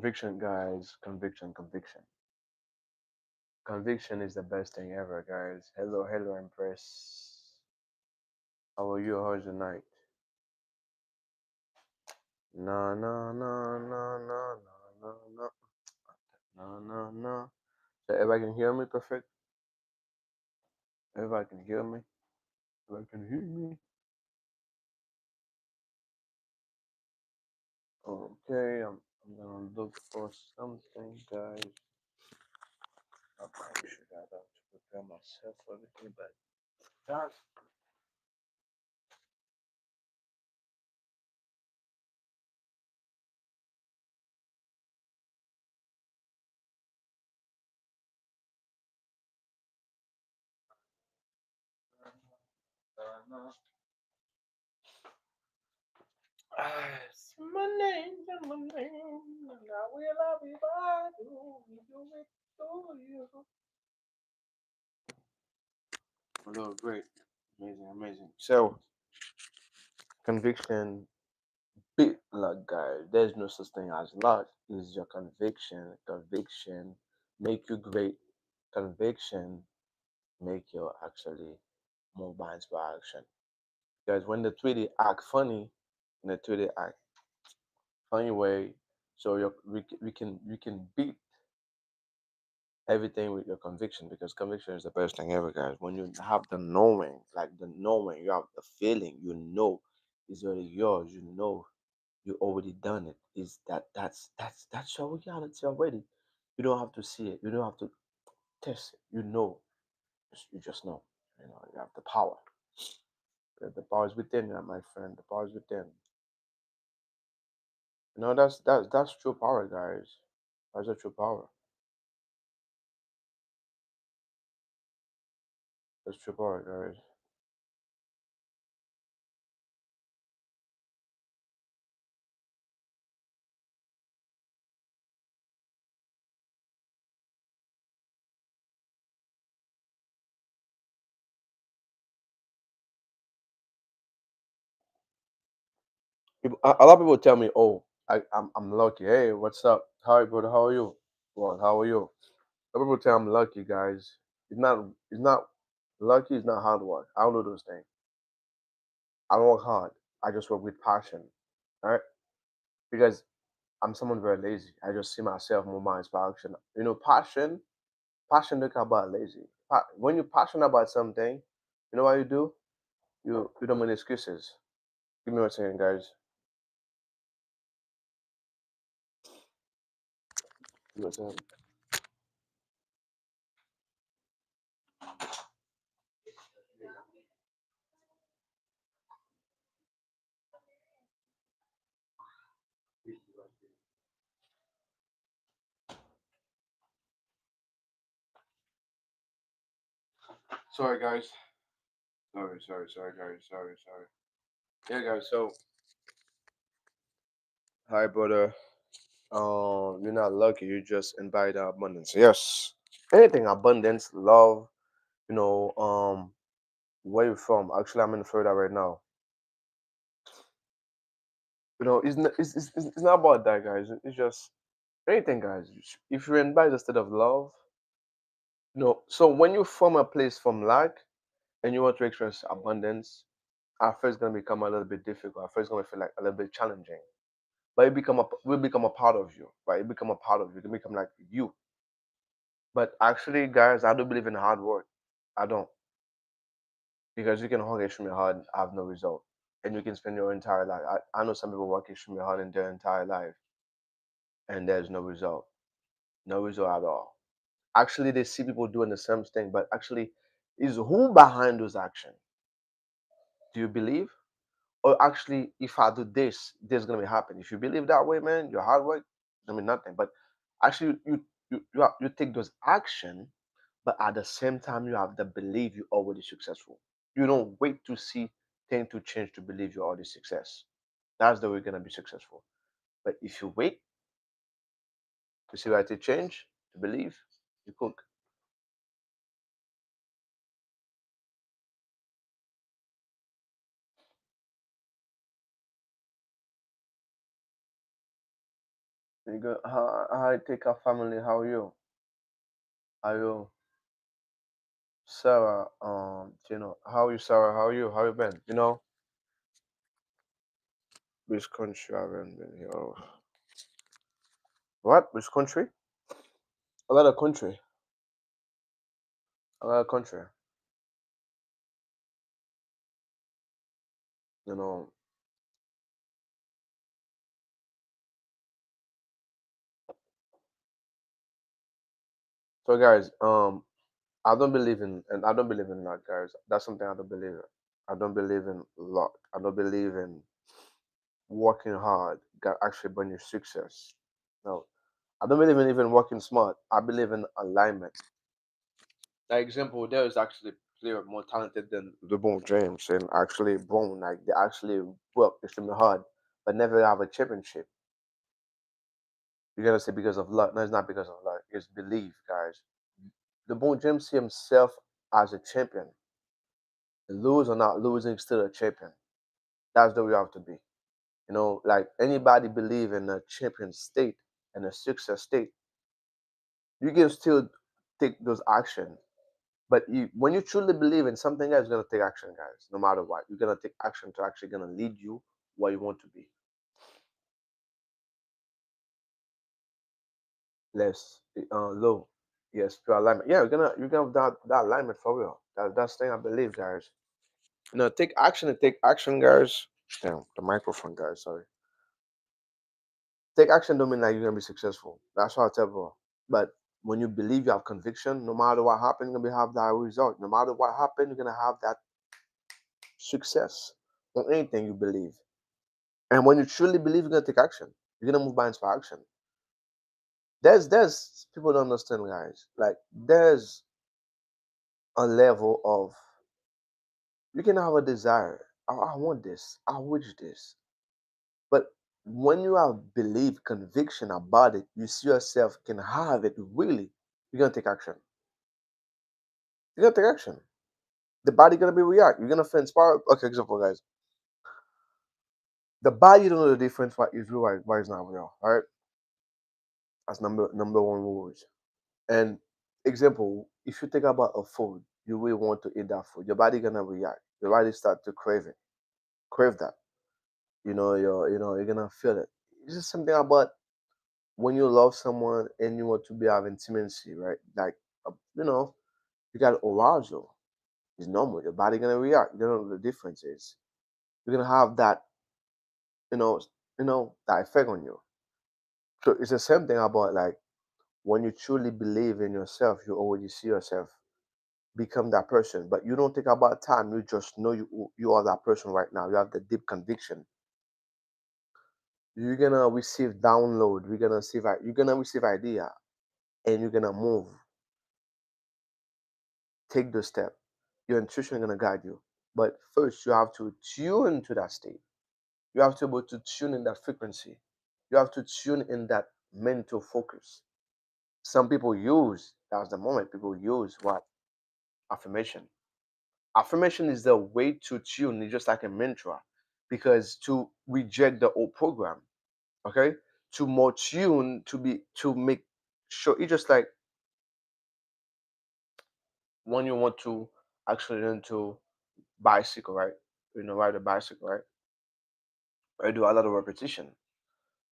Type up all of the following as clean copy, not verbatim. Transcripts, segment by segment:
Conviction, guys. Conviction. Conviction is the best thing ever, guys. Hello, Empress. How are you? How's your night? No, no, no, no, no, no, no, no, no, no. So everybody can hear me perfect? Everybody can hear me? Everybody can hear me? Okay, I'm gonna look for something, guys. I'm pretty sure I have to prepare myself for everything, but that. It's my name, my name, and I will be by do it to you. Hello, great, amazing. So, conviction, big luck, guys. There's no such thing as luck. It's your conviction. Conviction make you great. Conviction make you actually move by inspiration. Because when the 3D act funny, when the 3D act funny way, so we can beat everything with your conviction because conviction is the best thing ever, guys. When you have the knowing, like the knowing, you have the feeling, you know it's already yours, you know you already done it. Is that's your reality already. You don't have to see it, you don't have to test it, you know, you just know. You know, you have the power. The power is within you, my friend. The power is within. You know, that's true power, guys. That's a true power. That's true power, guys. A lot of people tell me, "Oh, I'm lucky." Hey, what's up? Hi, brother. How are you? Well, how are you? A lot of people tell I'm lucky, guys. It's not lucky. It's not hard work. I don't do those things. I don't work hard. I just work with passion. All right, because I'm someone very lazy. I just see myself more my inspiration. You know, passion don't come about lazy. When you're passionate about something, you know what you do? You don't make excuses. Give me one second, guys. Give me one second. Sorry, guys. Sorry, guys. Sorry. Yeah, guys. So, hi, brother. You're not lucky. You just invite abundance. Yes. Anything abundance, love. You know, where you from? Actually, I'm in Florida right now. You know, it's not about that, guys. It's just anything, guys. If you invite the state of love, you know. So when you form a place from lack and you want to experience abundance, at first it's gonna become a little bit difficult. At first, it's gonna feel like a little bit challenging. But it will become a part of you, right? It become a part of you. It become like you. But actually, guys, I don't believe in hard work. I don't, because you can work extremely hard and have no result, and you can spend your entire life. I know some people work extremely hard in their entire life, and there's no result, no result at all. Actually, they see people doing the same thing, but actually, is who behind those actions? Do you believe? Or actually, if I do this gonna be happen. If you believe that way, man, your hard work, I mean nothing. But actually, you take those action, but at the same time, you have the belief you're already successful. You don't wait to see things to change to believe you're already success. That's the way you're gonna be successful. But if you wait to see what it change to believe, you cook. You go, how I take a family, how are you? Are you Sarah? How are you, Sarah? How are you? How you been? Which country I haven't been here? Oh. What? Which country? A lot of country. A lot of country. You know. So guys, I don't believe in luck, guys. That's something I don't believe in. I don't believe in luck. I don't believe in working hard can actually bring you success. No, I don't believe in even working smart. I believe in alignment. Like example, there is actually player more talented than LeBron James and actually born like they actually work extremely hard, but never have a championship. You're gonna say because of luck. No, it's not because of luck. It's belief, guys. LeBron James see himself as a champion. Lose or not losing, still a champion. That's the way you have to be. Like anybody believe in a champion state and a success state, you can still take those actions. But when you truly believe in something, guys, you're gonna take action, guys. No matter what, you're gonna take action to actually gonna lead you where you want to be. Less low, yes, pure alignment. Yeah, you're gonna have that alignment for real. That's thing I believe, guys. Take action and take action, guys. Damn, the microphone, guys. Sorry. Take action don't mean like you're gonna be successful. That's what I tell bro. But when you believe you have conviction, no matter what happens, you're gonna have that result. No matter what happens, you're gonna have that success on anything you believe. And when you truly believe, you're gonna take action. You're gonna move by inspiration. There's people don't understand, guys. Like there's a level of you can have a desire. I want this. I wish this. But when you have belief, conviction about it, you see yourself can have it really. You're gonna take action. You're gonna take action. The body gonna be react. You're gonna feel inspired. Okay, example, guys. The body don't know the difference what is real, what is not real. All right, that's number one rules. And example, if you think about a food, you will want to eat that food. Your body gonna react. Your body start to crave it, crave that. You're gonna feel it. It's just something about when you love someone and you want to be have intimacy, right? Like, you got arousal. It's normal. Your body gonna react. You don't know what the difference is. You're gonna have that, you know, that effect on you. So it's the same thing about like when you truly believe in yourself, you already see yourself become that person. But you don't think about time. You just know you are that person right now. You have the deep conviction. You're gonna receive download. You're gonna receive idea, and you're gonna move. Take the step. Your intuition is gonna guide you. But first, you have to tune to that state. You have to be able to tune in that frequency. You have to tune in that mental focus. Some people use that's the moment people use what affirmation. Affirmation is the way to tune. It's just like a mantra, because to reject the old program, okay, to more tune to make sure it's just like when you want to actually learn to bicycle, right? Ride a bicycle, right? I do a lot of repetition.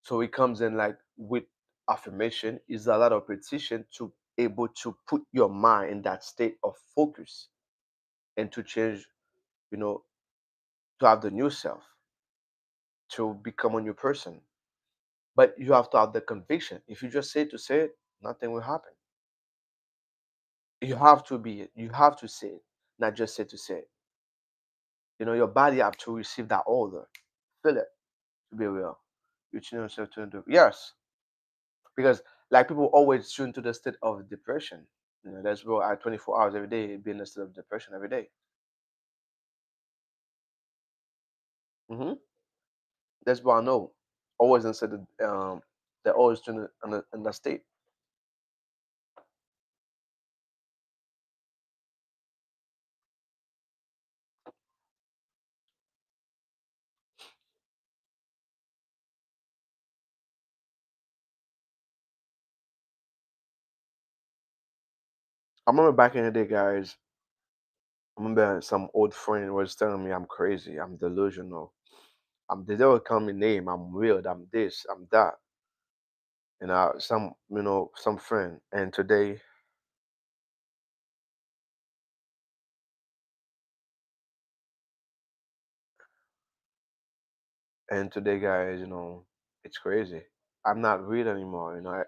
So it comes in like with affirmation is a lot of repetition to able to put your mind in that state of focus and to change, you know, to have the new self, to become a new person. But you have to have the conviction. If you just say to say it, nothing will happen. You have to be it. You have to say it, not just say to say it. Your body have to receive that order. Feel it to be real. You tune yourself to do yes. Because like people always tune to the state of depression. That's where I 24 hours every day be in a state of depression every day. Mm-hmm. That's what I know. Always instead of they're always tuned in the state. I remember back in the day, guys. I remember some old friend was telling me I'm crazy, I'm delusional. They would call me name, I'm weird, I'm this, I'm that. Some some friend. And today, guys, it's crazy. I'm not real anymore.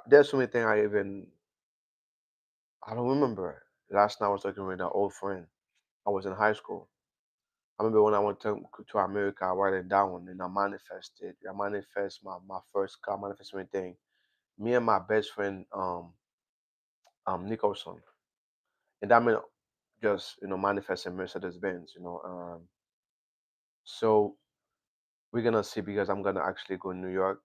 There's so many things I don't remember. Last night I was talking with an old friend. I was in high school. I remember when I went to America, I wrote it down and I manifested. I manifest my first car, manifest everything. Me and my best friend, Nicholson, and that meant just manifesting Mercedes Benz. So we're gonna see because I'm gonna actually go to New York.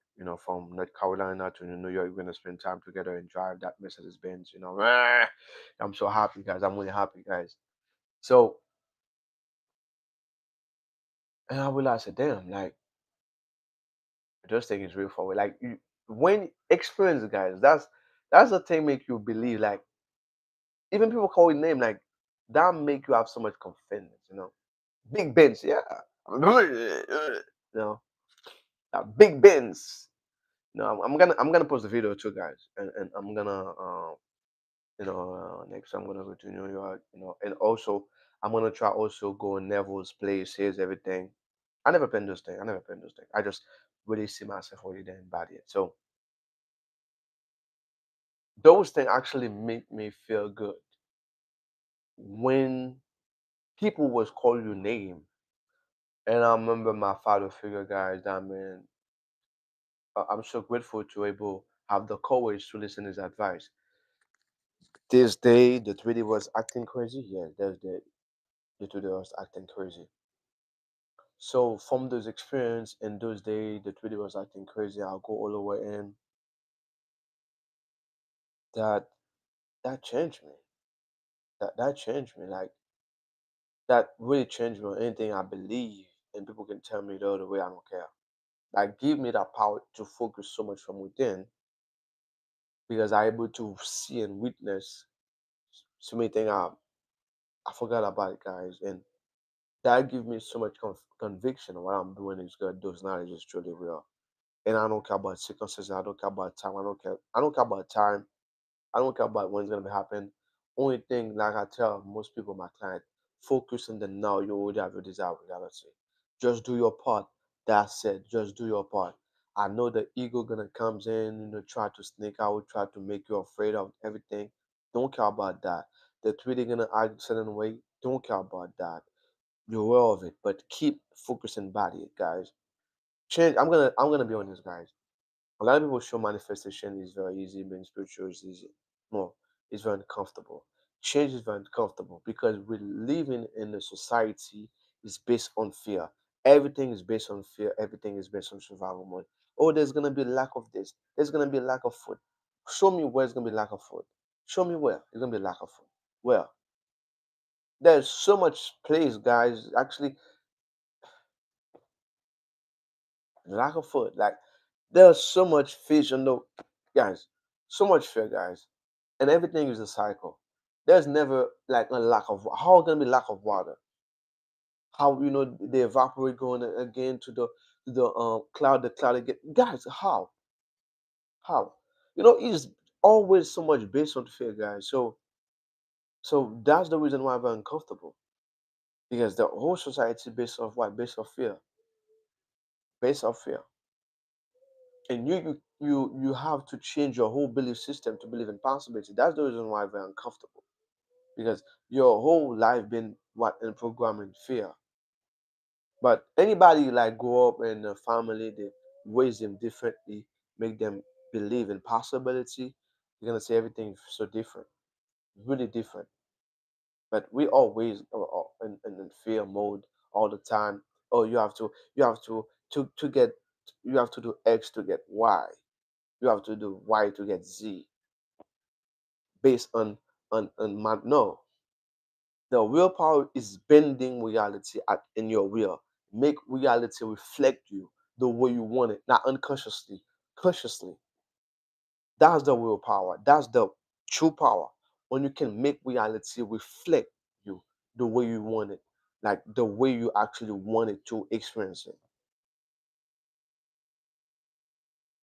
From North Carolina to New York, we're gonna spend time together and drive that Mercedes Benz. I'm so happy, guys. I'm really happy, guys. So, and I realized, damn, like just thing is real for me. Like when experience, guys, that's the thing make you believe. Like even people call it name, like that make you have so much confidence. Big Benz, yeah. you know, Big Benz. No, I'm gonna post the video too, guys, and I'm gonna next I'm gonna go to New York, and also I'm gonna try also go in Neville's places, everything. I never been those things. I never been those things. I just really see myself already there in body. So those things actually make me feel good when people was call you name. And I remember my father figure, guys. That man, I'm so grateful to able have the courage to listen to his advice. This day, the 3D was acting crazy. Yeah, there's the 2D was acting crazy. So from those experience in those days, the 3D was acting crazy. I'll go all the way in. That that changed me. That changed me. Like that really changed me on anything I believe, and people can tell me the other way. I don't care. Like give me that power to focus so much from within because I'm able to see and witness so many things I forgot about it, guys, and that gives me so much conviction of what I'm doing is good. Those knowledge is truly real. And I don't care about circumstances. I don't care about time. I don't care. I don't care about time. I don't care about when it's gonna be happen. Only thing, like I tell most people, my client, focus on the now. You already have your desired reality. Just do your part. That's it. Just do your part. I know the ego gonna comes in, try to sneak out, try to make you afraid of everything. Don't care about that. The tweeting gonna act a certain way. Don't care about that. You're aware of it, but keep focusing body, guys. Change. I'm gonna be honest, guys. A lot of people show manifestation is very easy, being spiritual is easy. No, it's very uncomfortable. Change is very uncomfortable because we're living in a society is based on fear. Everything is based on fear. Everything is based on survival mode. Oh, there's gonna be lack of this. There's gonna be lack of food. Show me where it's gonna be lack of food. Show me where it's gonna be lack of food. Well, there's so much place, guys. Actually, lack of food. Like there's so much fish on the guys, so much fear, guys, and everything is a cycle. There's never like a lack of how gonna be lack of water. How they evaporate going again to the cloud, the cloud again. Guys, how it's always so much based on fear, guys. So that's the reason why we're uncomfortable because the whole society based off what? Based off fear, based off fear. And you have to change your whole belief system to believe in possibility. That's the reason why we're uncomfortable because your whole life been what in programming fear. But anybody like grow up in a family that raise them differently, make them believe in possibility, you're gonna see everything so different, really different. But we always in fear mode all the time. Oh, you have to get you have to do X to get Y. You have to do Y to get Z based on no. The willpower is bending reality in your will. Make reality reflect you the way you want it, not unconsciously, consciously. That's the willpower. That's the True power. When you can make reality reflect you the way you want it, like the way you actually wanted to experience it.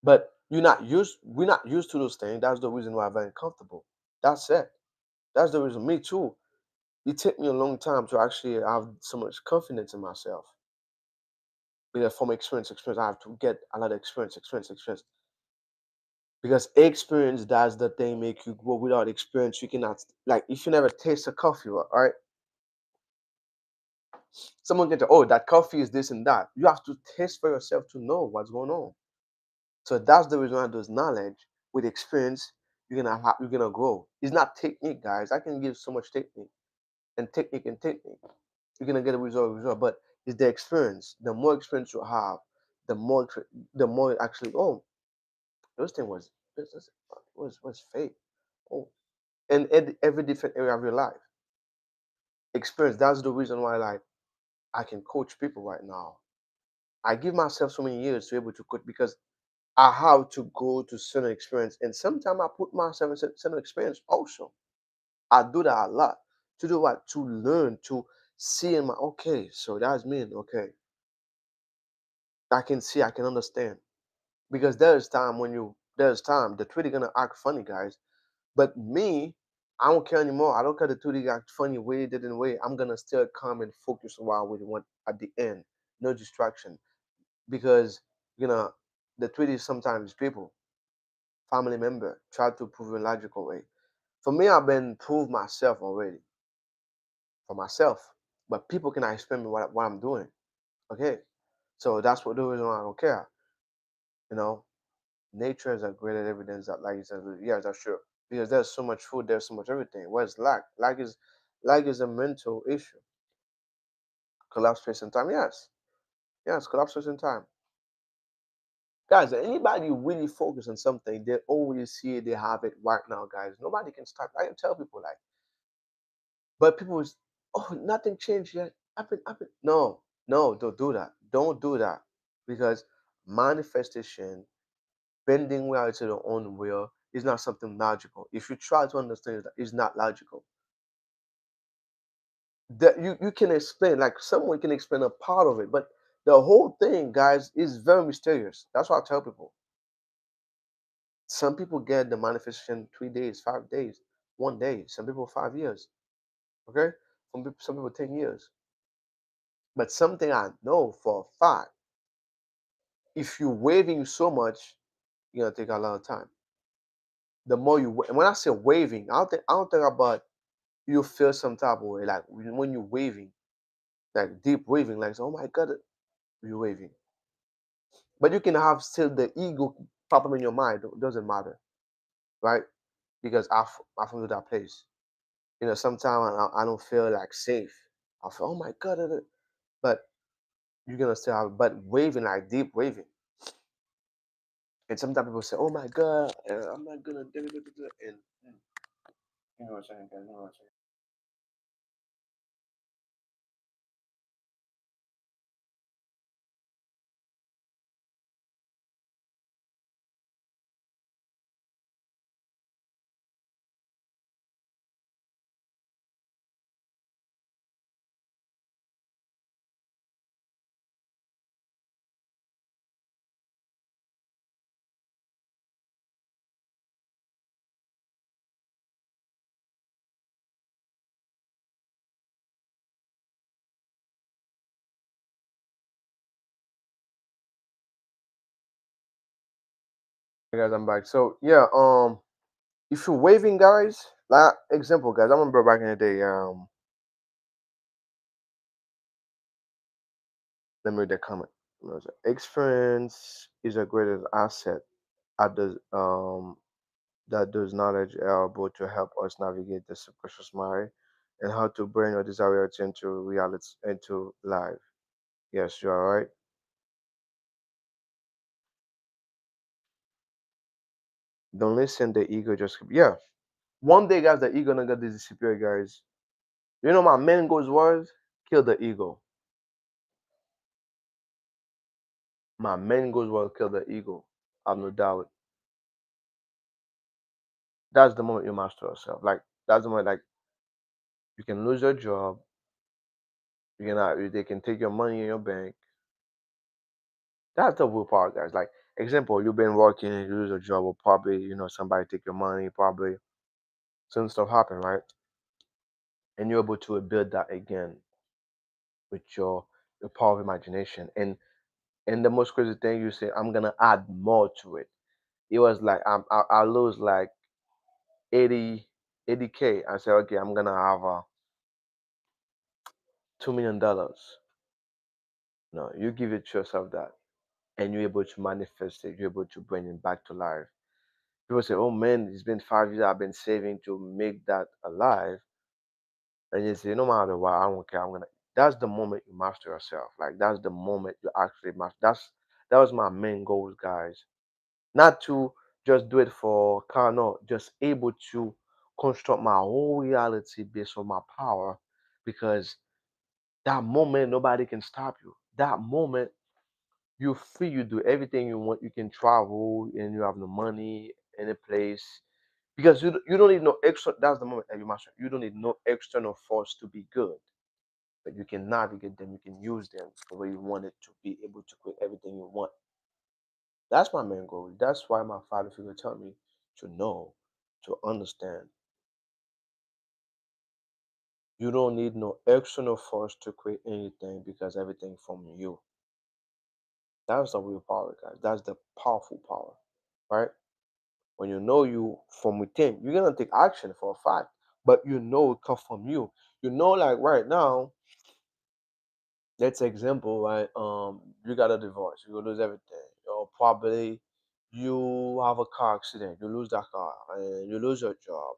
But we're not used to those things. That's the reason why I'm very comfortable. That's it. That's the reason. Me too. It took me a long time to actually have so much confidence in myself. Because from experience, I have to get a lot of experience. Because experience does the thing make you grow. Without experience, you cannot, like, if you never taste a coffee, right? Someone can tell, oh, that coffee is this and that. You have to taste for yourself to know what's going on. So that's the reason why those knowledge with experience, you're gonna grow. It's not technique, guys. I can give so much technique and technique. You're gonna get a result. But it's the experience. The more experience you have, the more it actually. Oh, this thing this was fake. Oh, and every different area of your life, experience. That's the reason why, like, I can coach people right now. I give myself so many years to be able to coach because I have to go to certain experience, and sometimes I put myself in certain experience also. I do that a lot. To do what? To learn, to see in my, okay, so that's me. Okay, I can see, I can understand. Because there's time the Twitter gonna act funny, guys. But me, I don't care anymore. I don't care the Twitter act funny way, didn't way. I'm gonna still come and focus on what I really want at the end. No distraction. Because you know, the Twitter sometimes people, family member, try to prove in logical way. For me, I've been proved myself already for myself. But people cannot explain me what I'm doing. Okay. So that's what the reason why I don't care. You know, nature is a great evidence that, like you said, yeah, that's true. Because there's so much food, there's so much everything. Where's lack? Lack is a mental issue. Collapse space and time. Yes. Yes, collapse space and time. Guys, anybody really focus on something, they always see it, they have it right now, guys. Nobody can stop. I can tell people like, but people is, oh, nothing changed yet. Happen. No, no, don't do that. Don't do that. Because manifestation, bending reality to the own will, is not something logical. If you try to understand it, it's not logical. That you can explain, like someone can explain a part of it, but the whole thing, guys, is very mysterious. That's what I tell people. Some people get the manifestation 3 days, 5 days, one day. Some people 5 years. Okay, some people 10 years. But something I know for a fact, if you're waving so much, you're gonna take a lot of time. The more you when I say waving, I don't think about you feel some type of way like when you're waving, like deep waving, like oh my god, you're waving. But you can have still the ego pop up in your mind. It doesn't matter, right? Because I from that place. Sometimes I don't feel like safe. I feel, oh my god, but you're gonna still have, but waving, like deep waving. And sometimes people say, oh my god, I'm not gonna do it, and you know what I'm saying, guys. You know what I'm saying. Hey guys, I'm back. So yeah, if you're waving, guys, like example, guys, I remember back in the day, let me read the comment. Experience is a greatest asset at the that does knowledge are able to help us navigate the subconscious mind and how to bring our desires into reality, into life. Yes, you're right. Don't listen the ego just yeah. One day, guys, the ego gonna disappear, guys. My main goals was kill the ego. My main goals was kill the ego. I've no doubt. That's the moment you master yourself. Like that's the moment like you can lose your job, you can they can take your money in your bank. That's the willpower, guys. Like example, you've been working, you lose your job, or probably somebody take your money, probably some stuff happen, right? And you're able to build that again with your power of imagination. And the most crazy thing, you say, I'm gonna add more to it. It was like I lose like 80 80K. I say, okay, I'm gonna have $2 million. No, you give it to yourself that, and you're able to manifest it. You're able to bring it back to life. People say, "Oh man, it's been 5 years. I've been saving to make that alive." And you say, "No matter what, I don't care. I'm gonna." That's the moment you master yourself. Like that's the moment you actually master. That was my main goals, guys. Not to just do it for car, no, just able to construct my whole reality based on my power, because that moment nobody can stop you. That moment you're free, you do everything you want, you can travel and you have the money, any place, because you don't need no extra. That's the moment that you master. You don't need no external force to be good, but you can navigate them, you can use them the way you want it to be able to create everything you want. That's my main goal. That's why my father figure taught me to know, to understand. You don't need no external force to create anything because everything from you. That's the real power, guys. That's the powerful power, right? When you know you from within, you're gonna take action for a fact, but you know it come from you. You know, like right now, let's example, right? You got a divorce, you lose everything. Or probably you have a car accident, you lose that car, and you lose your job.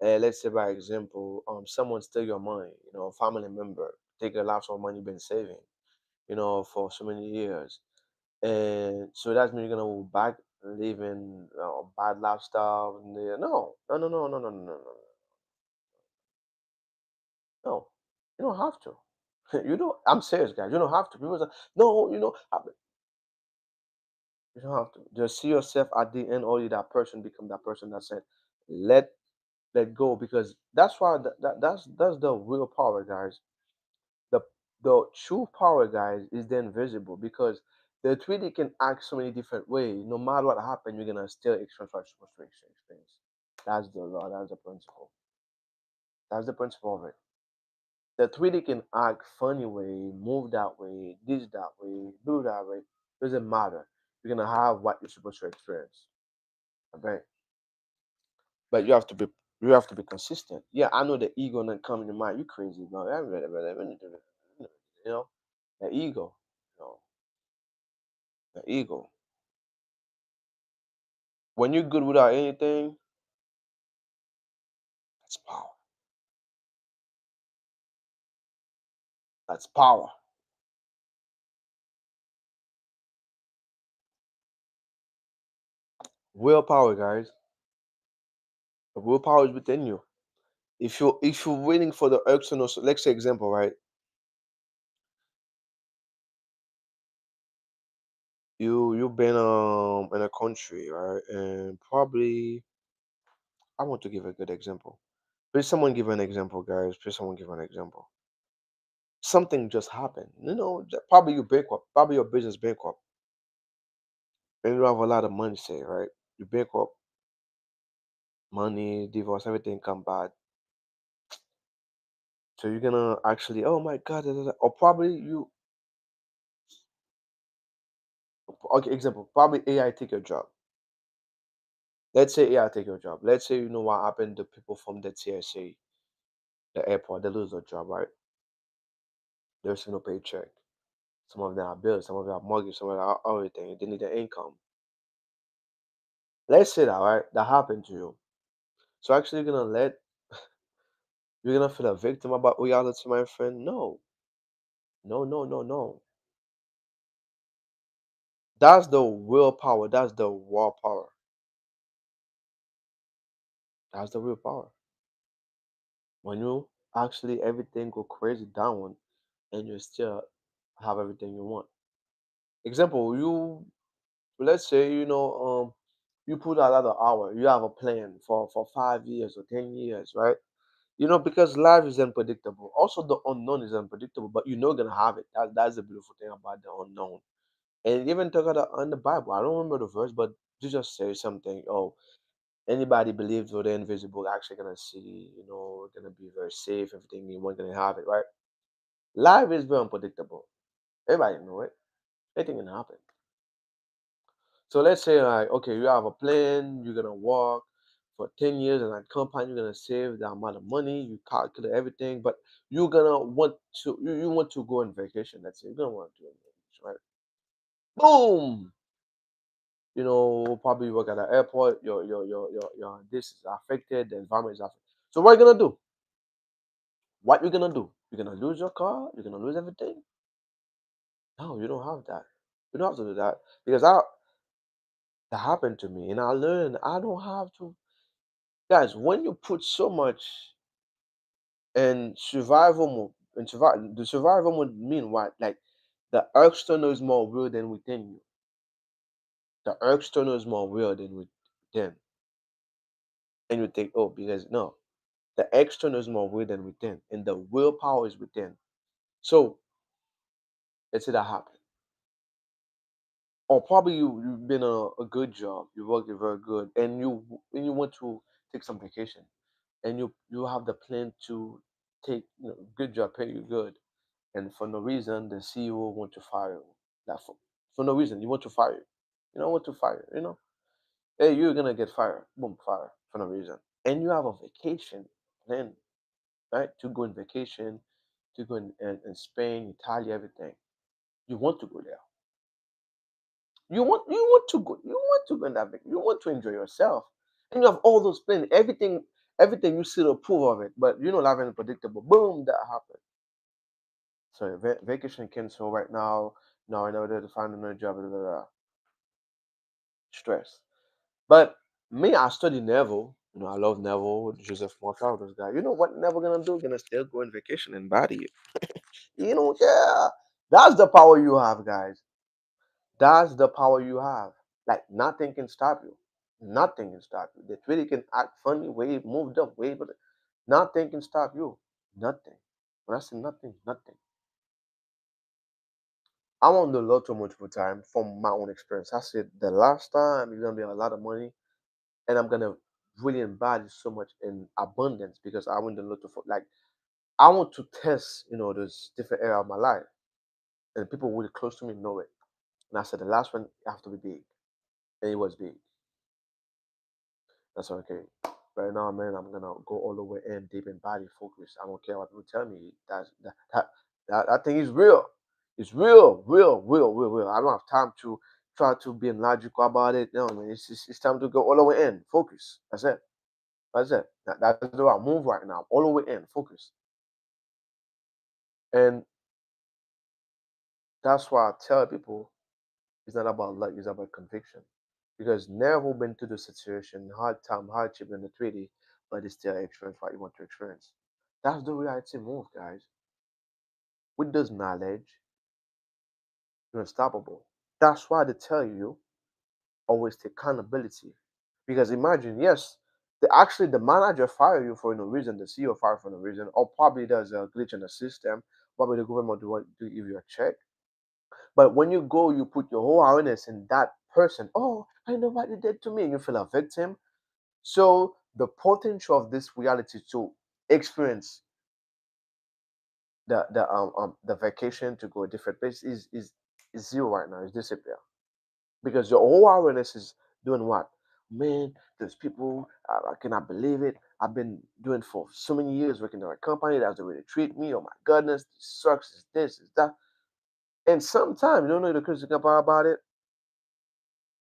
And let's say, by example, someone steal your money, a family member take a lot of money you've been saving, for so many years, and so that means you're gonna go back living a bad lifestyle. No, no, no, no, no, no, no, no, no, no. You don't have to. You don't. I'm serious, guys. You don't have to. People say, no, you don't have to. Just see yourself at the end, only that person become that person that said, let let go, because that's why that's the real power, guys. The the true power, guys, is the invisible, because the 3D can act so many different ways. No matter what happens, you're gonna still experience what you're supposed to experience. That's the law. That's the principle. That's the principle of it. The 3D can act funny way, move that way, this that way, do that way. Doesn't matter. You're gonna have what you're supposed to experience. Okay, but you have to be consistent. Yeah, I know the ego not come in your mind. You crazy, bro. You know, the ego. You know, the ego. When you're good without anything, that's power. That's power. Willpower, guys. The willpower is within you. If you're waiting for the external, so let's say example, right? You've been in a country, right? And probably I want to give a good example. Please someone give an example, guys. Please someone give an example. Something just happened. Probably you bankrupt, probably your business bankrupt, and you have a lot of money, say, right? You bankrupt, money, divorce, everything come bad. So you're gonna actually, oh my god, da, da, da. Or probably you, okay, example, probably AI take your job. Let's say AI take your job. Let's say you know what happened to people from the TSA, the airport, they lose their job, right? There's no paycheck. Some of them are bills, some of them are mortgage, some of them are everything. They need an income. Let's say that, right? That happened to you. So actually you're gonna feel a victim about reality, my friend? No. No, no, no, no. That's the willpower. That's the raw power. That's the real power. When you actually everything go crazy down and you still have everything you want. Example, let's say, You put a lot of hour. You have a plan for 5 years or 10 years, right? Because life is unpredictable. Also, the unknown is unpredictable, but you know you're gonna have it. That's the beautiful thing about the unknown. And even talk about on the Bible. I don't remember the verse, but Jesus says something. Oh, anybody believes for the invisible actually gonna see. Gonna be very safe. Everything you want gonna have it, right? Life is very unpredictable. Everybody know it. Anything can happen. So let's say like, okay, you have a plan, you're gonna work for 10 years and that company, you're gonna save the amount of money, you calculate everything, but you're gonna want you want to go on vacation, let's say. You're gonna want to go on vacation, right? Boom! Probably work at an airport, your this is affected, the environment is affected. So what are you gonna do? What you gonna do? You're gonna lose your car, you're gonna lose everything? No, you don't have that. You don't have to do that. Because that happened to me and I learned I don't have to. Guys, when you put so much in survival mode, the survival mode mean what? Like the external is more real than within you. The external is more real than within. And you think, oh, because no, the external is more real than within, and the willpower is within. So let's say that happened. Or probably you've been a good job, you worked it very good, and you want to take some vacation, and you have the plan to take good job, pay you good, and for no reason the CEO want to fire you. That for no reason you want to fire you. You don't want to fire. Hey, you're gonna get fired. Boom, fire for no reason. And you have a vacation plan, right? To go on vacation, to go in Spain, Italy, everything. You want to go there. You want to go. You want to go in that vacation. You want to enjoy yourself, and you have all those plans. Everything you see the proof of it, but you know life is unpredictable. Boom, that happened. So vacation cancel right now. No, in order to find another job, blah, blah, blah. Stress. But me, I study Neville. I love Neville, Joseph Martel, those guys. You know what Neville gonna do? Gonna still go on vacation and body it. Yeah. That's the power you have, guys. That's the power you have. Like nothing can stop you. Nothing can stop you. The Twitter can act funny, way moved up, way, but nothing can stop you. Nothing. When I say nothing, nothing. I won the lotto multiple times from my own experience. I said the last time it's gonna be a lot of money, and I'm gonna really embody so much in abundance because I won the lotto for like I want to test, those different area of my life, and people really close to me know it. And I said the last one have to be big, and it was big. That's okay. Right now, man, I'm gonna go all the way in, deep in body focus. I don't care what people tell me. That thing is real. It's real, real, real, real, real. I don't have time to try to be logical about it. No, man, it's time to go all the way in, focus. That's it. That's it. That's the way I move right now. All the way in, focus. And that's why I tell people it's not about luck, it's about conviction. Because never been to the situation, hard time, hardship in the treaty, but it's still experience what you want to experience. That's the reality move, guys. With this knowledge, you're unstoppable. That's why they tell you always take accountability. Because imagine, yes, the manager fire you for no reason, the CEO fire for no reason, or probably there's a glitch in the system, probably the government do want to give you a check. But when you go, you put your whole awareness in that person. Oh, I know what you did to me, and you feel a victim. So the potential of this reality to experience the vacation to go a different place is zero right now. It's disappear because your whole awareness is doing what? Man, there's people. I cannot believe it. I've been doing for so many years working at a company that's the way they treat me. Oh my goodness, this sucks. It's this, it's that. And sometimes you don't know the crazy part about it.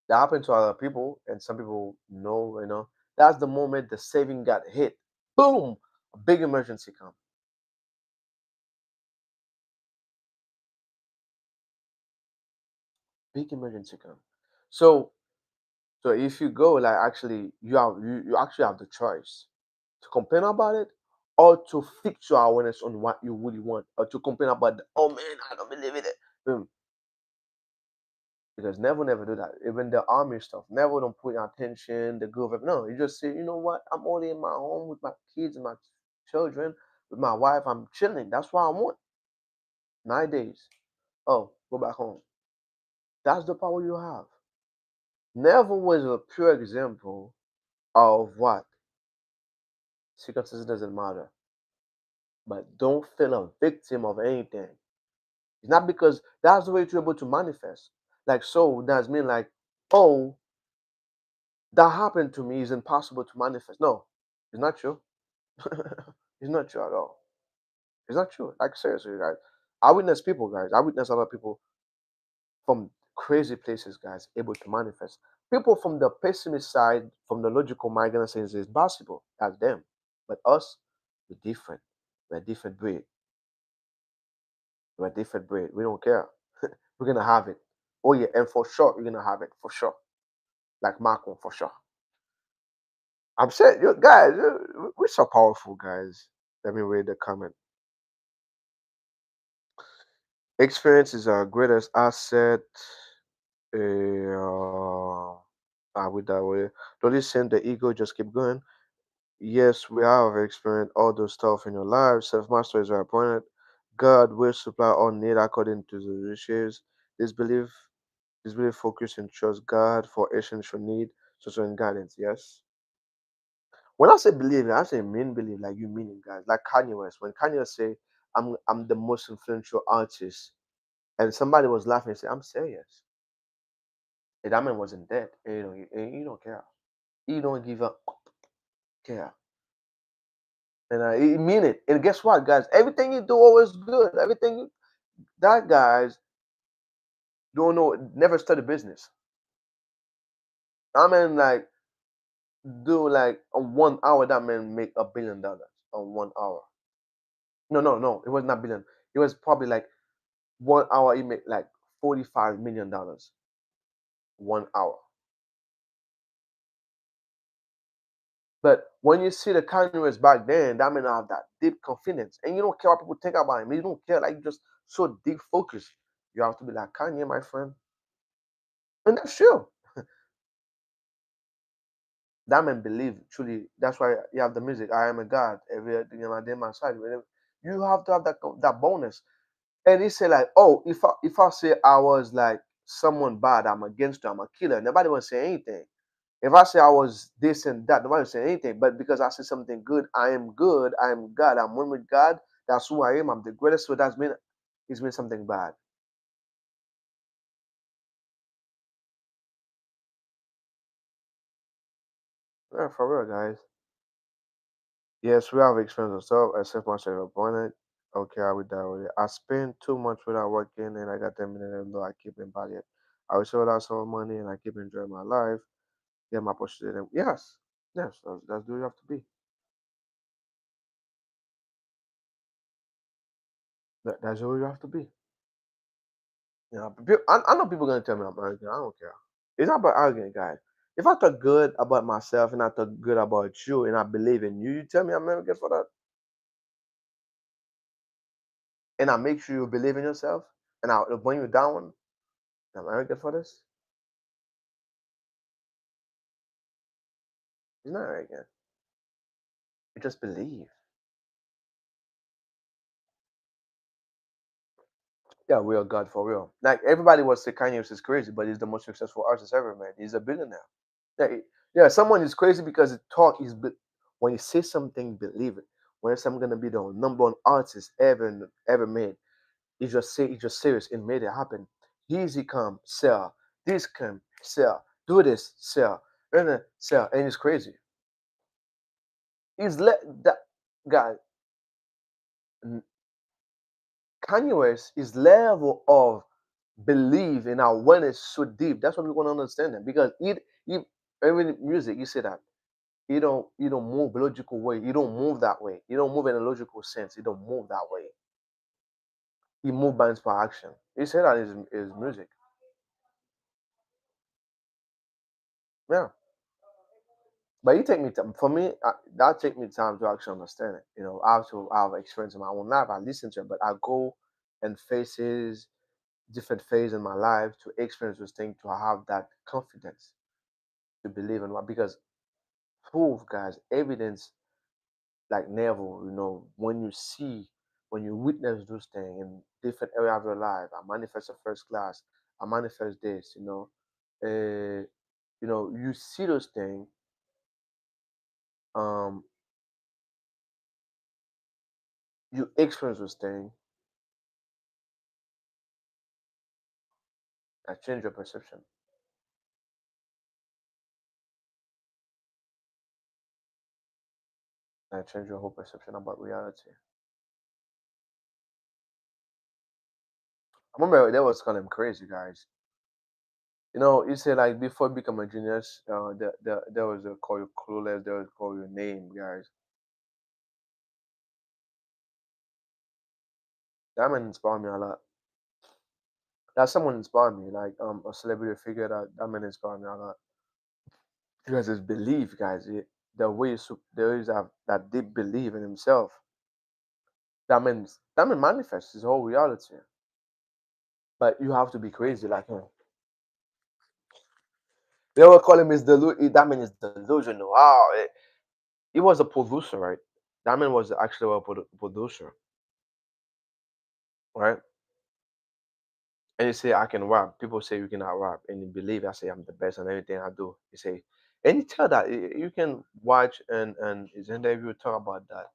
That happened to other people, and some people know. That's the moment the saving got hit. Boom, a big emergency come. Big emergency come. So so if you go like actually you actually have the choice to complain about it or to fix your awareness on what you really want or to complain about oh man I don't believe in it. Because never do that. Even the army stuff, never don't put attention, the government. No, you just say, you know what? I'm only in my home with my kids and my children, with my wife. I'm chilling. That's what I want. 9 days. Oh, go back home. That's the power you have. Never was a pure example of what circumstances doesn't matter, but don't feel a victim of anything. It's not because that's the way you're able to manifest. Like so, that's mean like, oh, that happened to me is impossible to manifest. No, it's not true. It's not true at all. It's not true. Like seriously, guys. I witness people, guys. I witness other people from crazy places, guys, able to manifest. People from the pessimist side, from the logical mind, gonna say it's possible. That's them. But us, we're different. We're a different breed. We're a different breed. We don't care. We're gonna have it. Oh yeah, and for sure, we're gonna have it for sure. Like Marco, for sure. I'm saying, you guys, we're so powerful, guys. Let me read the comment. Experience is our greatest asset. With that way, don't listen. The ego just keep going. Yes, we have experienced all those stuff in your life. Self mastery is our appointed. God will supply all need according to the riches. This belief, this belief focus and trust God for essential need, social and guidance. Yes. When I say believe, I say mean believe, like you mean it, guys. Like Kanye West. When Kanye West say, I'm the most influential artist, and somebody was laughing and say, I'm serious. And that man wasn't dead. And you don't care. You don't give up care. And he mean it. And guess what, guys? Everything you do always good. That guys don't know, never study business. I mean, like do like on 1 hour, that man make $1 billion on 1 hour. No, no, no. It was not billion. It was probably like 1 hour. He made like $45 million 1 hour. But when you see the Kanye West back then, that man have that deep confidence, and you don't care what people think about him. You don't care, like you just so deep focused. You have to be like Kanye, my friend, and that's true. That man believe truly. That's why you have the music. I am a God. Everything in my day, my side. You have to have that bonus. And he said like, oh, if I say I was like someone bad, I'm against you, I'm a killer. Nobody will say anything. If I say I was this and that, nobody will say anything. But because I say something good, I am good. I am God. I'm one with God. That's who I am. I'm the greatest. So that's mean it's mean something bad. Yeah, for real, guys. Yes, we have experience of stuff. I set myself appointed. Okay, I will die with it. I spend too much without working and I got 10 minutes though I keep in body. I will sell out some money and I keep enjoying my life. Get my opportunity. Yes. Yes, that's who you have to be. That's who you have to be. Yeah, I know people gonna tell me I'm arrogant. I don't care. It's not about arrogant, guys. If I talk good about myself and I talk good about you and I believe in you, you tell me I'm arrogant for that, and I make sure you believe in yourself, and I'll bring you down. I'm arrogant for this. It's not arrogant. You just believe. Yeah, real God for real. Like everybody was say Kanye West is crazy, but he's the most successful artist ever, man. He's a billionaire. Yeah, yeah. Someone is crazy because it talk is when you say something, believe it. When I'm gonna be the number one artist ever made, you just serious and made it happen. Easy come sell, this come sell, do this sell, and then sell, and it's crazy. He's let that guy Kanye West, his level of belief and awareness so deep. That's what we want to understand him because he every music you say that you don't move logical way. You don't move that way. You don't move in a logical sense. You don't move that way. You move by inspiration. He said that is music. Yeah. But it take me time. For me, that take me time to actually understand it. I have to have experience in my own life. I listen to it, but I go and faces. different phase in my life to experience those things, to have that confidence to believe in what, because proof, guys, evidence, like Neville, when you see, when you witness those things in different area of your life, I manifest a first class, I manifest this, you see those things, um, you experience those things, that change your perception, that change your whole perception about reality. I remember that was kind of crazy, guys. You say like before you become a genius, there was a call you clueless, there was call your name, guys. That man inspired me a lot. That someone inspired me, like a celebrity figure, that man inspired me a lot. Because his belief, guys, the way there is that deep belief in himself. That man manifests his whole reality. But you have to be crazy like him. They were calling him that man is delusional. Wow, he was a producer, right? That man was actually a producer, right? And you say I can rap. People say you cannot rap, and you believe I say I'm the best on everything I do. You say, and you tell that you can watch and his interview talk about that.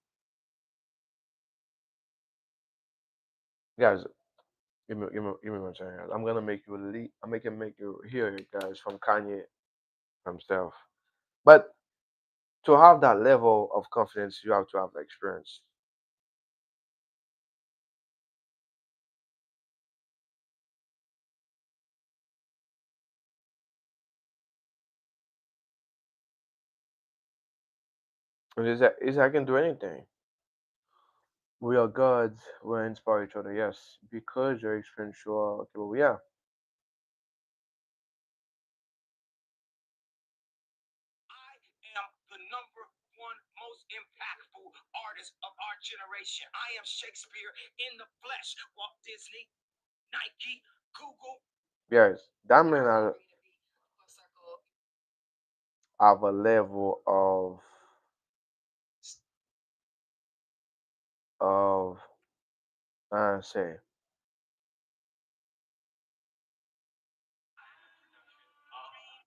Guys, give me one second, guys. I'm gonna make you I'm making make you hear it, guys, from Kanye himself. But to have that level of confidence, you have to have experience. And is I can do anything. We are gods. We inspire each other. Yes, because your experience. Sure. Okay, well, yeah. Yes, that man have a level of say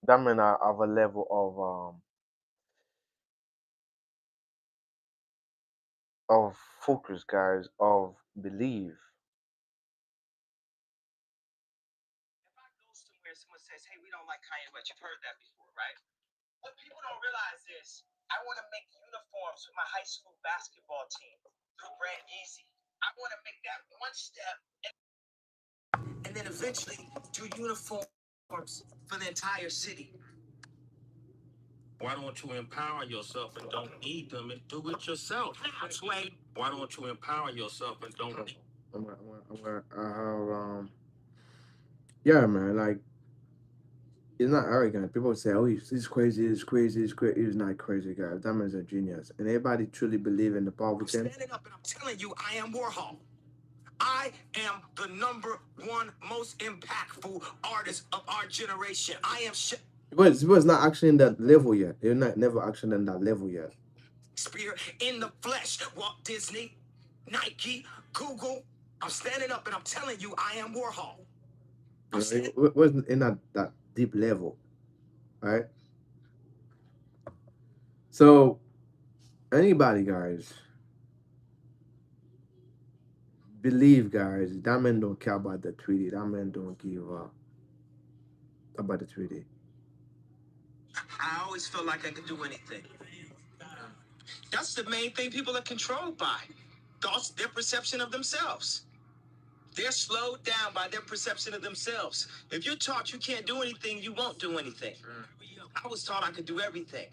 that man have a level of focus, guys, of belief. Why don't you empower yourself and don't need them and do it yourself? Why don't you empower yourself and don't need I have yeah, man, like he's not arrogant. People say, "Oh, he's crazy, he's crazy, he's crazy." He's not crazy, guys. That man's a genius, and everybody truly believe in the power within. I'm standing up and I'm telling you, I am Warhol. I am the number one most impactful artist of our generation. I am. He was not actually in that level yet. They're not never actually in that level yet. Spear in the flesh. Walt Disney, Nike, Google. I'm standing up and I'm telling you, I am Warhol. It wasn't in that deep level, right? So anybody, guys, believe, guys, that man don't care about the treaty. That man don't give about the treaty. I always felt like I could do anything. That's the main thing people are controlled by. Thoughts, their perception of themselves. They're slowed down by their perception of themselves. If you're taught you can't do anything, you won't do anything. I was taught I could do everything.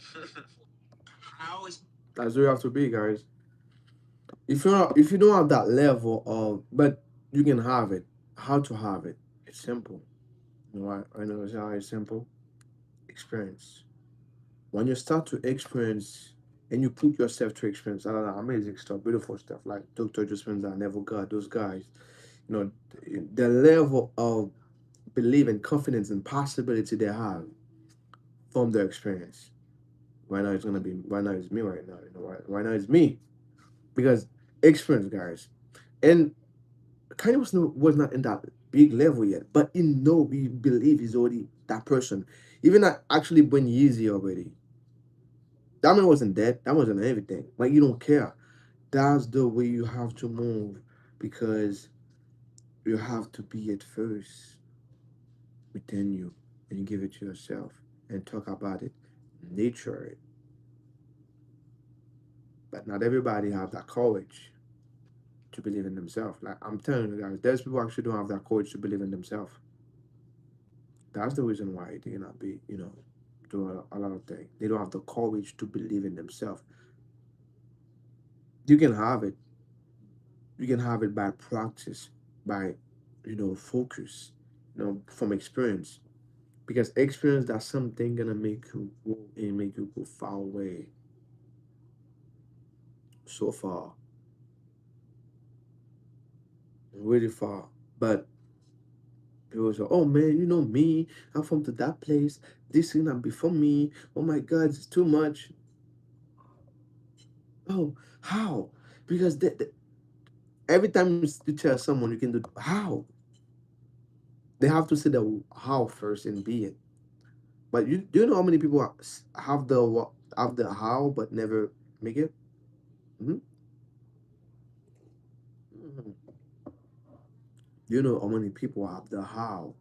I always. That's where you have to be, guys. If you don't have that level of, but you can have it. How to have it? It's simple. You know what? I know it's how it's simple. Experience. When you start to experience and you put yourself to experience, I don't know, amazing stuff, beautiful stuff like Dr. Dispenza, Neville God, those guys. You know, the level of belief and confidence and possibility they have from their experience. Right now it's gonna be right now it's me right now. You know, right now it's me because experience, guys, and Kanye was not in that big level yet, but he know we believe he's already that person. Even that actually went easy already. That man wasn't dead. That wasn't everything. Like you don't care. That's the way you have to move because you have to be at first within you and you give it to yourself and talk about it, nature it. But not everybody have that courage to believe in themselves. Like I'm telling you guys, there's people actually don't have that courage to believe in themselves. That's the reason why they cannot be, do a lot of things. They don't have the courage to believe in themselves. You can have it. You can have it by practice, by, focus, from experience. Because experience, that's something gonna make you go and make you go far away, so far, really far. But people say, "Oh man, you know me. I'm from to that place. This thing not be for me. Oh my God, it's too much." Oh, how? Because every time you tell someone you can do how, they have to say the how first and be it. But you do you know how many people have the have the how but never make it? Hmm. Hmm. You know how many people have the how?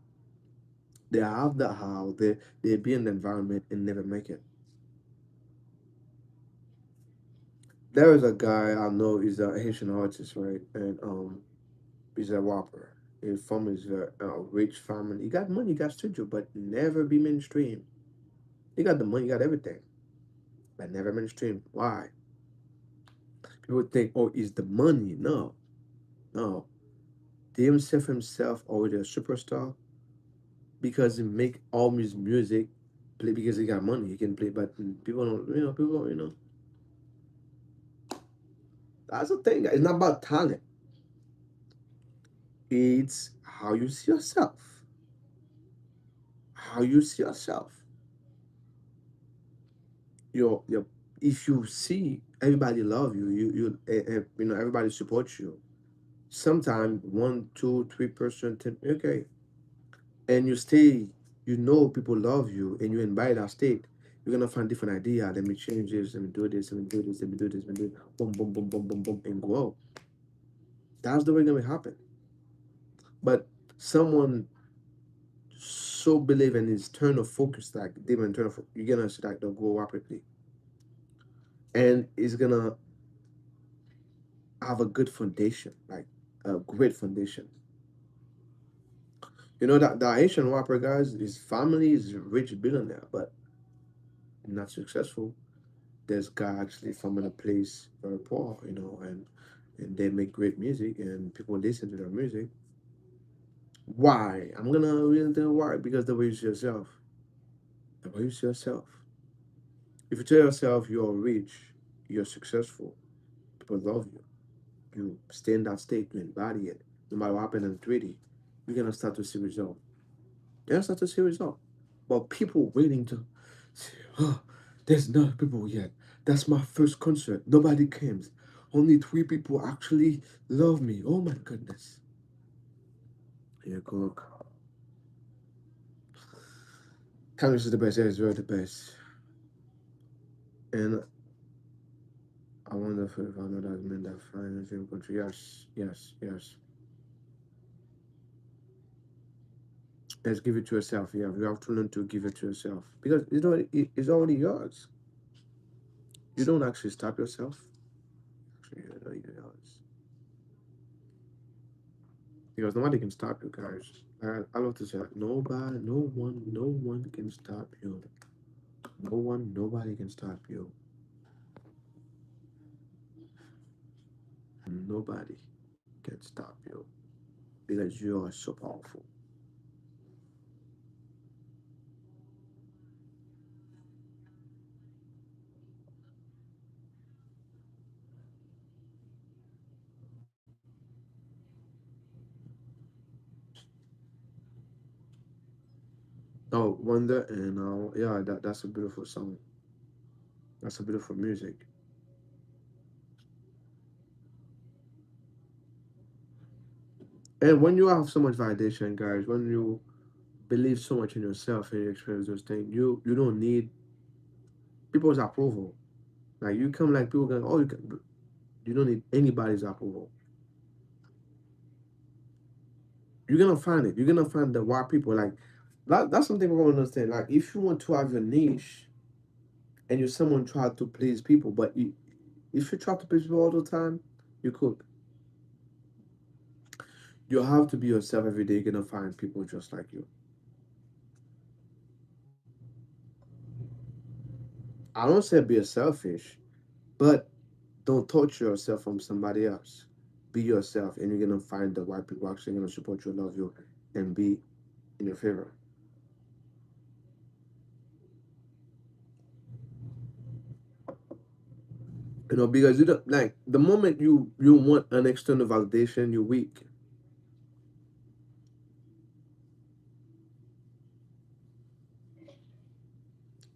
They have the how. They be in the environment and never make it. There is a guy I know. He's a Haitian artist, right? And he's a rapper. He's from his rich family. He got money, he got studio, but never be mainstream. He got the money, he got everything, but never mainstream. Why? People think, oh, it's the money. No, no. He himself already a superstar because he make all his music play because he got money. He can play, but people don't. People don't. That's the thing. It's not about talent. It's how you see yourself. How you see yourself. Your if you see everybody love you, everybody supports you. Sometimes one, two, 3%, 10, okay, and you stay, people love you, and you invite that state. You're gonna find different idea. Let me change this. Let me do this. Let me do this. Let me do this. Let me do this. Boom, boom, boom, boom, boom, boom, and grow. That's the way it's gonna happen. But someone so believe in his turn of focus, like different turn of, you're gonna see that they'll grow rapidly, and it's gonna have a good foundation, like a great foundation. You know that the Haitian rapper guys, his family is a rich billionaire, but not successful. This guy actually from a place very poor, and they make great music and people listen to their music. Why? I'm gonna really tell you why. Because the way you see yourself. The way you see yourself. If you tell yourself you're rich, you're successful, people love you. You stay in that state, you embody it. No matter what happens in 3D, you're gonna start to see result. You're gonna start to see result. But people waiting to say, oh, there's no people yet. That's my first concert. Nobody came. Only 3 people actually love me. Oh my goodness. Yeah, Cook. Congress is the best. Yeah, it's really the best. And I wonder if I know that meant that finance in country. Yes, yes, yes. Let's give it to yourself. Yeah, you have to learn to give it to yourself because it's already yours. You don't actually stop yourself. Actually, you know, yours. Because nobody can stop you, guys. I love to say that nobody, no one can stop you. No one, nobody can stop you. Nobody can stop you because you are so powerful. Oh, Wonder, and yeah, that's a beautiful song. That's a beautiful music. And when you have so much validation, guys, when you believe so much in yourself and you experience those things, you don't need people's approval. Like you come like people going, oh, you don't need anybody's approval. You're gonna find it. You're gonna find the why people like that's something we're gonna understand. Like if you want to have your niche and you're someone try to please people, but if you try to please people all the time, you cook. You have to be yourself every day. You're gonna find people just like you. I don't say be a selfish, but don't torture yourself from somebody else. Be yourself, and you're gonna find the right people actually gonna support you, love you, and be in your favor. Because you don't like the moment you want an external validation, you're weak.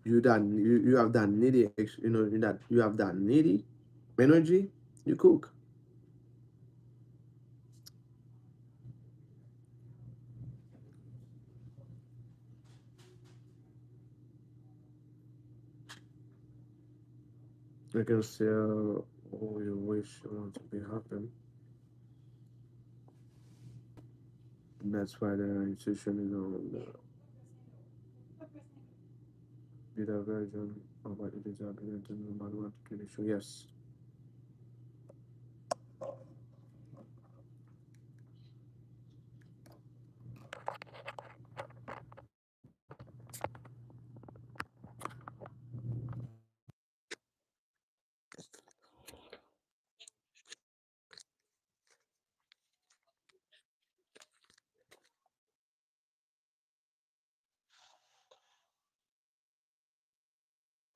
You have that needy, you have that needy energy. You cook. You can sell all you wish you want to be happen. And that's why the institution is on the beta version of what it is happening to manual application. Yes.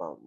Um,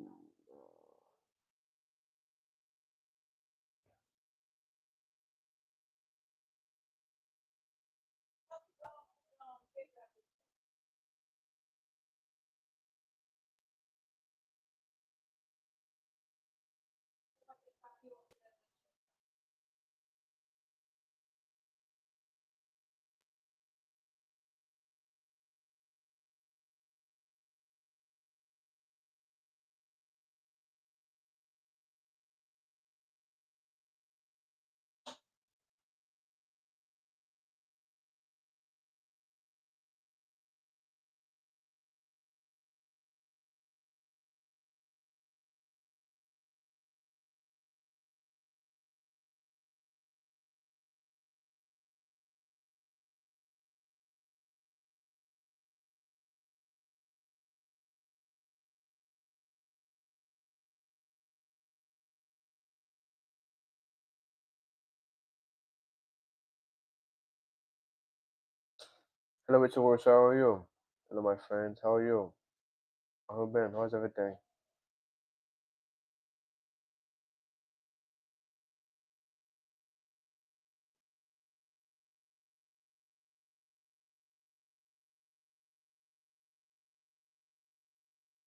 Hello, Mr. Works. How are you? Hello, my friends. How are you? How you been? How's everything?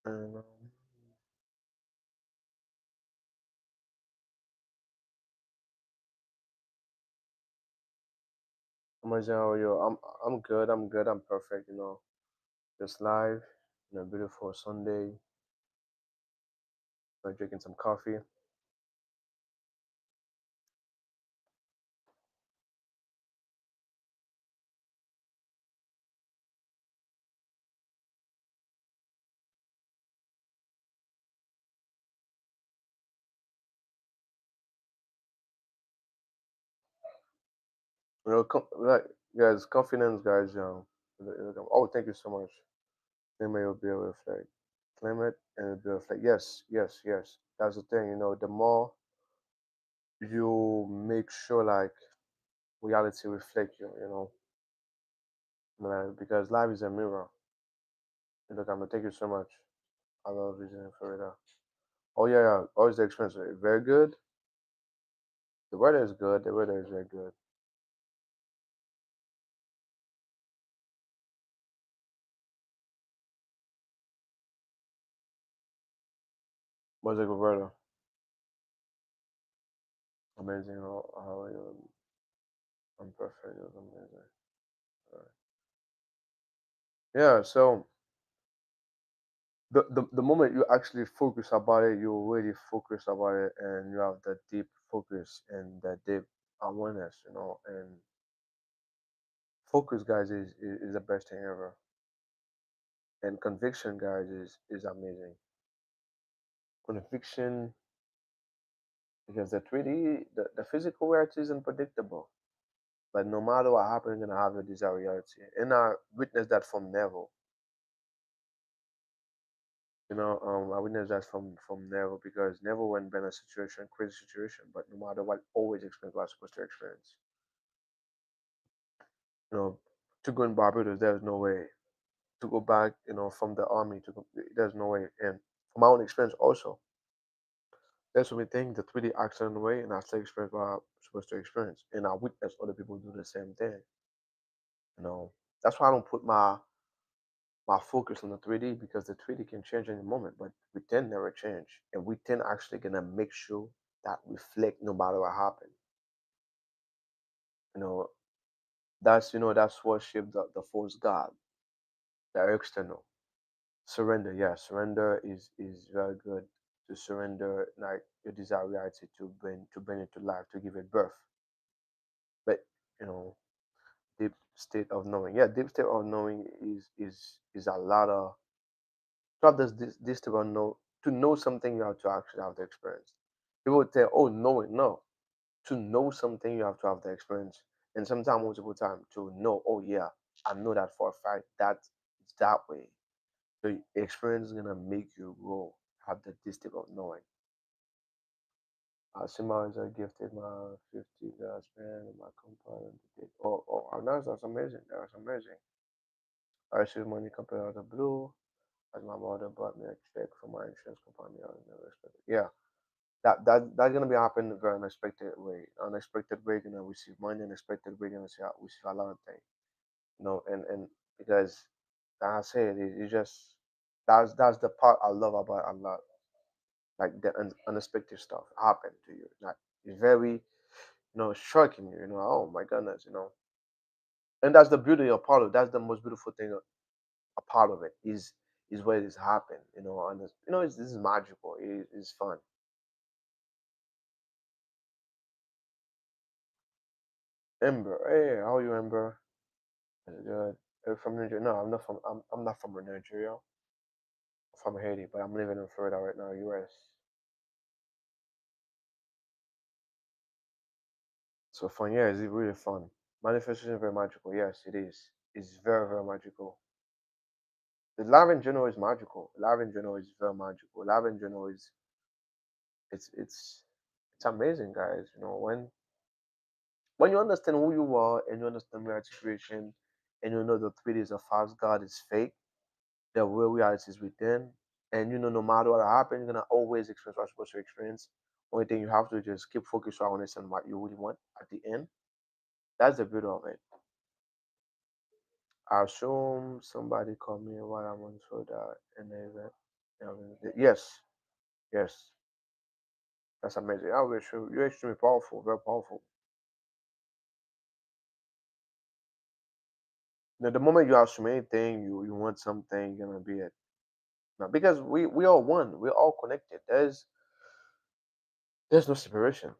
And Amazing. How are you? I'm good. I'm good. I'm perfect. Just live. Beautiful Sunday. Drinking some coffee. Like guys, confidence, guys. Oh, thank you so much. Claim it will be a reflect. Claim it and it'll be a reflect. Yes, yes, yes. That's the thing. The more you make sure like reality reflect you. Because life is a mirror. Look, I'm gonna thank you so much. I love visiting Florida. Oh yeah, yeah. Always the experience. Very good. The weather is good. The weather is very good. Was it Roberto? Amazing. How are you? I'm perfect. It was amazing. Alright. Yeah. So the moment you actually focus about it, you already focus about it, and you have that deep focus and that deep awareness. And focus, guys, is the best thing ever. And conviction, guys, is amazing. Conviction, because the 3D, the physical reality is unpredictable. But no matter what happens, you're gonna have your desired reality. And I witnessed that from Neville. I witnessed that from Neville, because Neville went been a situation, crazy situation, but no matter what, always experience what I was supposed to experience. You know, to go in Barbados, there's no way. To go back, from the army to go, there's no way. And from my own experience also, there's so many things, the 3D accident way, and I still experience what I'm supposed to experience. And I witness other people do the same thing. You know, that's why I don't put my focus on the 3D, because the 3D can change any moment, but we can never change. And we can actually gonna make sure that reflect no matter what happens. You know, that's worship the false God, the external. Surrender, yeah, surrender is very good. To surrender like your desire reality, to bring it to life, to give it birth. But you know, deep state of knowing. Yeah, deep state of knowing is a lot of, not this to know, to know something, you have to actually have the experience. People would say, oh, knowing, no. To know something, you have to have the experience. And sometimes, multiple times, to know, oh yeah, I know that for a fact that it's that way. So experience is gonna make you grow, have the distinct of knowing. Simons, I gifted my 50 last man and my component. Oh, that's amazing. That's amazing. I received money completely out of the blue, as my mother bought me a check from my insurance company. I never expected. Yeah, that's gonna be happening in a very unexpected way. Unexpected way, you're gonna receive money. Unexpected way, you're gonna receive a lot of things. And because, like I said, it just, that's the part I love about a lot. Like the unexpected stuff happen to you. Like it's very, shocking you. Oh my goodness. And that's the beauty of part of. That's the most beautiful thing. A part of it is where this happened. And this is magical. It's fun. Ember, hey, how are you, Ember? Is it good? Are you from Nigeria? No, I'm not from Nigeria. I'm from Haiti, but I'm living in Florida right now, U.S. So fun, yeah, it's really fun. Manifestation is very magical. Yes, it is. It's very, very magical. The life in general is magical. Life in general is very magical. Life in general is, it's amazing, guys. When you understand who you are, and you understand your situation, and you know the 3D is a false God, is fake, the real reality is within, and no matter what happens, you're gonna always experience what you're supposed to experience. Only thing you have to just keep focused on this and what you really want at the end. That's the beauty of it. I assume somebody called me while I'm on Twitter and the event. Yes, yes, that's amazing. I wish you're extremely powerful, very powerful. Now, the moment you assume anything, you want something, you're gonna be it. Now, because we are one, we're all connected. There's no separation.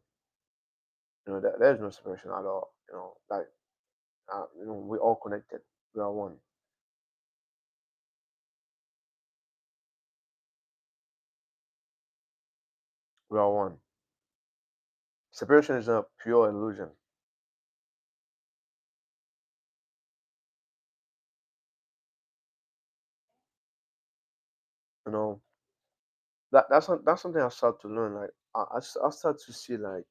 There's no separation at all. Like, we're all connected. We are one. We are one. Separation is a pure illusion. You know that's something I start to learn. Like I start to see like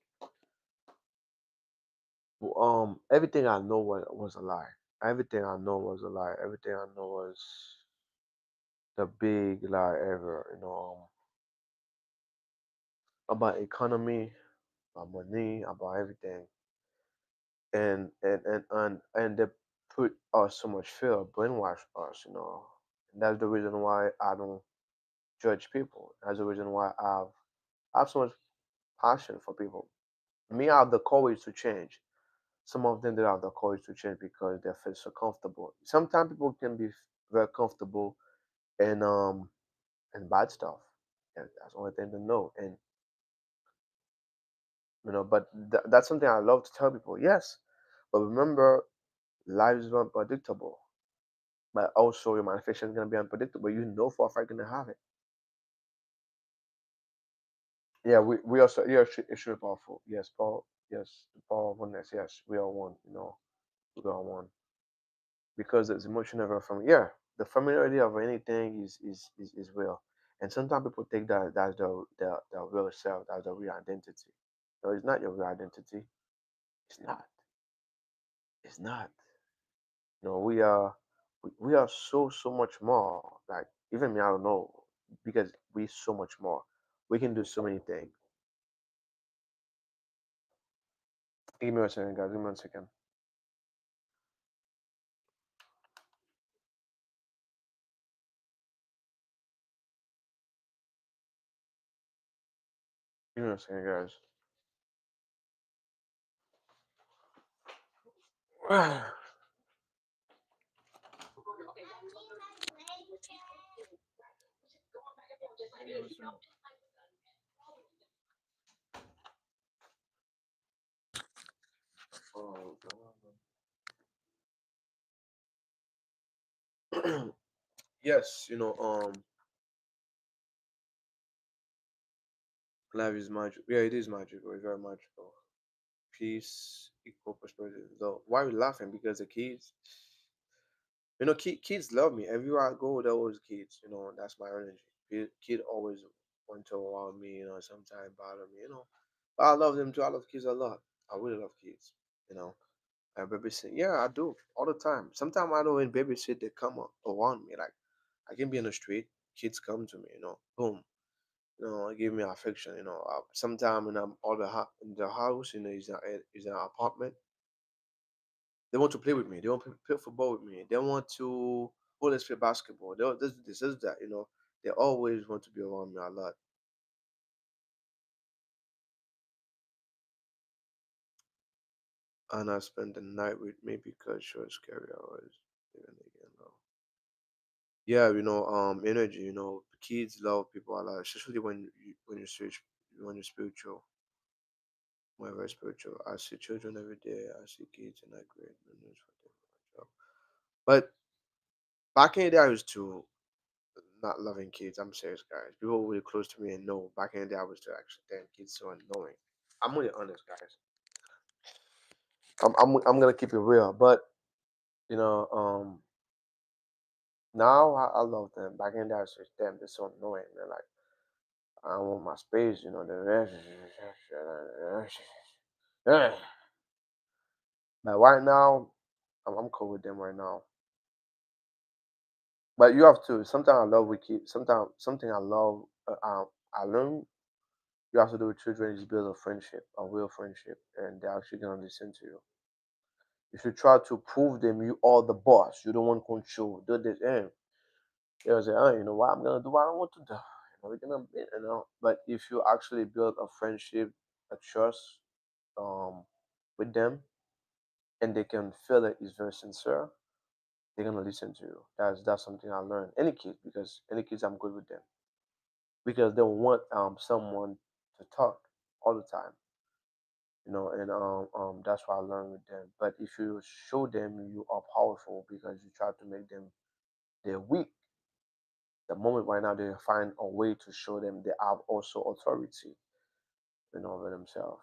everything I know was a lie. Everything I know was a lie. Everything I know was the big lie ever. About economy, about money, about everything, and they put us so much fear, brainwash us. And that's the reason why I don't judge people. That's the reason why I have so much passion for people. Me, I have the courage to change. Some of them don't have the courage to change because they feel so comfortable. Sometimes people can be very comfortable in bad stuff. And that's the only thing to know. And but that's something I love to tell people. Yes, but remember, life is unpredictable. But also your manifestation is gonna be unpredictable. You know for a fact you're gonna have it. Yeah, we also yeah, it's really powerful. Yes, Paul. Yes, the power of oneness. Yes, we are one. We are one because it's emotional from the familiarity of anything is real, and sometimes people think that that's the real self, that's the real identity. No, it's not your real identity. It's not. It's not. We are so much more. Like even me, I don't know because we so much more. We can do so many things. Give me a second, guys. Give me 1 second. Give me a second, guys. Yes, life is magic. Yeah, it is magical. It's very magical. Peace, equal prosperity. So why are we laughing? Because the kids, kids love me. Everywhere I go, there always kids. That's my energy. Kid always want to around me. Sometimes bother me. But I love them too. I love kids a lot. I really love kids. You know, I babysit. Yeah, I do all the time. Sometimes I don't even babysit. They come around me. Like I can be in the street, kids come to me. Boom. Give me affection. Sometimes when I'm all in the house, is an apartment. They want to play with me. They want to play football with me. They want to, oh, let's play basketball. They want this, that. They always want to be around me a lot. And I spend the night with me because she was scary hours. Even again, though. Yeah, energy. Kids love people a lot, especially when you're spiritual. When very spiritual. I see children every day. I see kids, and I create memories for them. For my job. But back in the day, I was too not loving kids. I'm serious, guys. People really close to me and know. Back in the day, I was too actually damn kids so annoying. I'm really honest, guys. I'm gonna keep it real, but you know, now I love them. Back in the day, I was just damn, they're so annoying. They're like, I want my space. But right now, I'm cool with them right now. But you have to. Sometimes I love with kids. Sometimes something I love. I learn you have to do with children is build a friendship, a real friendship, and they're actually gonna listen to you. If you try to prove them you are the boss, you don't want control, do this, and they'll say, oh, you know what, I'm gonna do what I want to do. We're gonna, But if you actually build a friendship, a trust, with them, and they can feel it is very sincere, they're gonna listen to you. That's something I learned. Any kid, because any kids, I'm good with them because they want someone to talk all the time. And that's what I learned with them. But if you show them you are powerful because you try to make them they're weak, the moment right now they find a way to show them they have also authority, over themselves.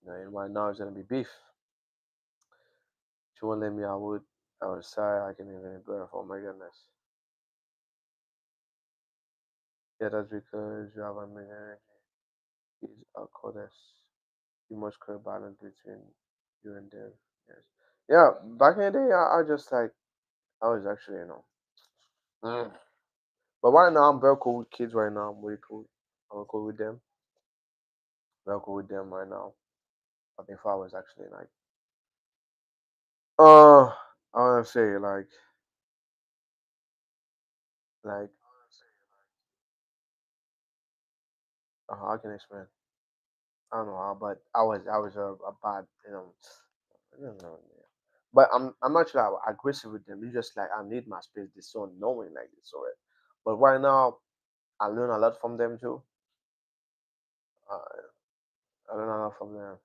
And right now it's gonna be beef. If you won't let me, I would say I can even better. Oh my goodness. Yeah, that's because you have a energy. Is a goddess. You must create balance between you and them. Yes. Yeah, back in the day, I just like I was actually, Mm. But right now, I'm very cool with kids. Right now, I'm really cool. I'm cool with them. Very cool with them right now. But before I was actually uh, I wanna say like I can explain. I don't know how, but I was a bad, I don't know. Yeah. But I'm not sure I'm aggressive with them. It's just like I need my space. They're so annoying like this already. But right now I learn a lot from them too. I learn a lot from them.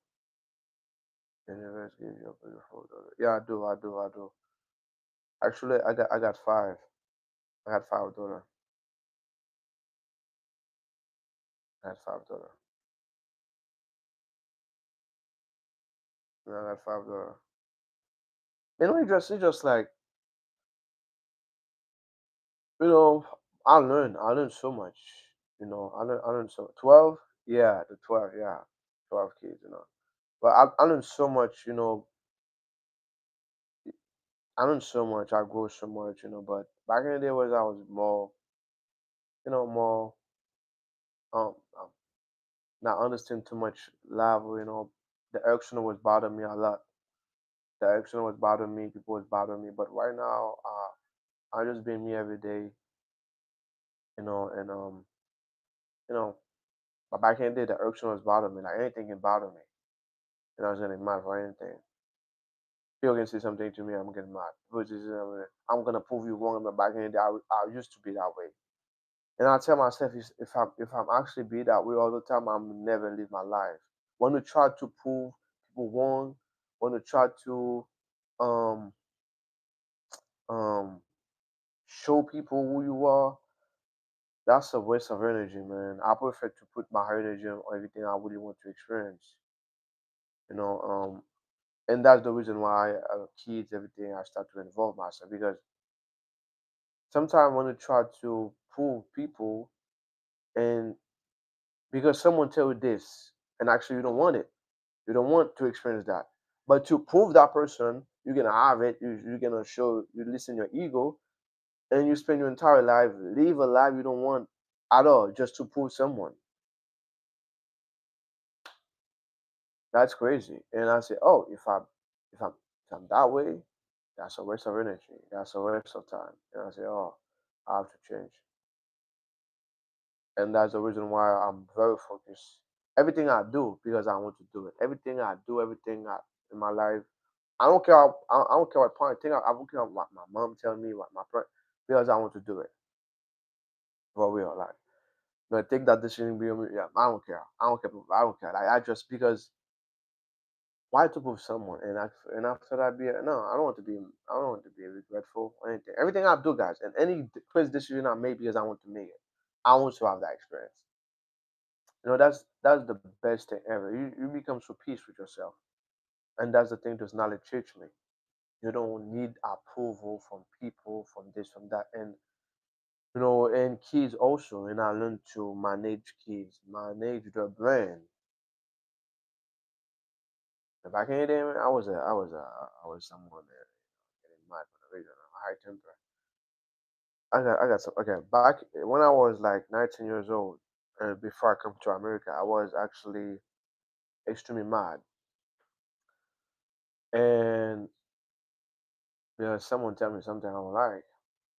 The universe gives you a beautiful daughter. Yeah, I do. Actually, I got five. I got five daughter. I got five daughter. Yeah, I got five daughter. It's just like you know. I learned so much. I learned so 12. Yeah, the 12. Yeah, 12 kids. But I learned so much. I learned so much. I grew so much. But back in the day was I was more. More um, um not understand too much level. The action was bothering me a lot. The action was bothering me. People was bothering me. But right now, I just been me every day. And you know, but back in the day, the action was bothering me. Like anything can bother me. I was getting mad for anything. People can say something to me, I'm getting mad. I'm gonna prove you wrong. But back in the day, I used to be that way. And I tell myself, if I'm actually be that way all the time, I'm never live my life. When you try to prove people wrong, when you try to um um show people who you are, that's a waste of energy, man. I prefer to put my energy on everything I really want to experience. You know, and that's the reason why kids, everything I start to involve myself because sometimes when you try to prove people and because someone tell you this and actually you don't want it. You don't want to experience that. But to prove that person, you're gonna have it. You're gonna show. You listen your ego, and you spend your entire life live a life you don't want at all, just to prove someone. That's crazy. And I say, oh, if I'm that way, that's a waste of energy. That's a waste of time. And I say, oh, I have to change. And that's the reason why I'm very focused. Everything I do because I want to do it. Everything I do, in my life, I don't care. I don't care what point. I don't care what my mom tell me, what my friend, because I want to do it for real. Like, take that decision. Yeah, I don't care. I don't care. I don't care. Like, I just because why to prove someone and after that be no. I don't want to be. I don't want to be regretful or anything. Everything I do, guys, and any crazy decision I make because I want to make it. I want to have that experience. That's the best thing ever. You become so peace with yourself, and that's the thing. Does knowledge teach me. You don't need approval from people, from this, from that, and kids also. And I learned to manage kids, manage their brain. Back in the day, man, I was someone that getting mad for no reason. I'm a high temper. I got some. Okay, back when I was like 19 years old, before I come to America, I was actually extremely mad, and someone tell me something I don't like,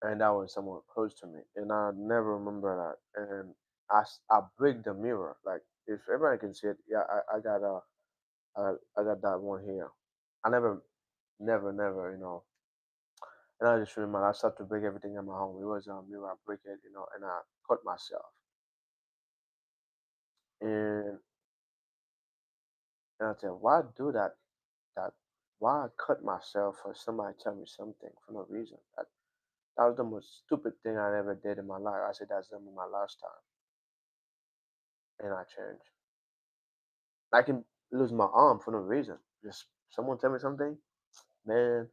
and that was someone close to me, and I never remember that. And I break the mirror. Like if everybody can see it, yeah, I got that one here. I never. And I just remember I started to break everything in my home. It was a mirror. I break it, and I cut myself. And, I said, why do that? That why I cut myself for somebody tell me something for no reason? That was the most stupid thing I ever did in my life. I said that's gonna be my last time, and I changed. I can lose my arm for no reason. Just someone tell me something, man.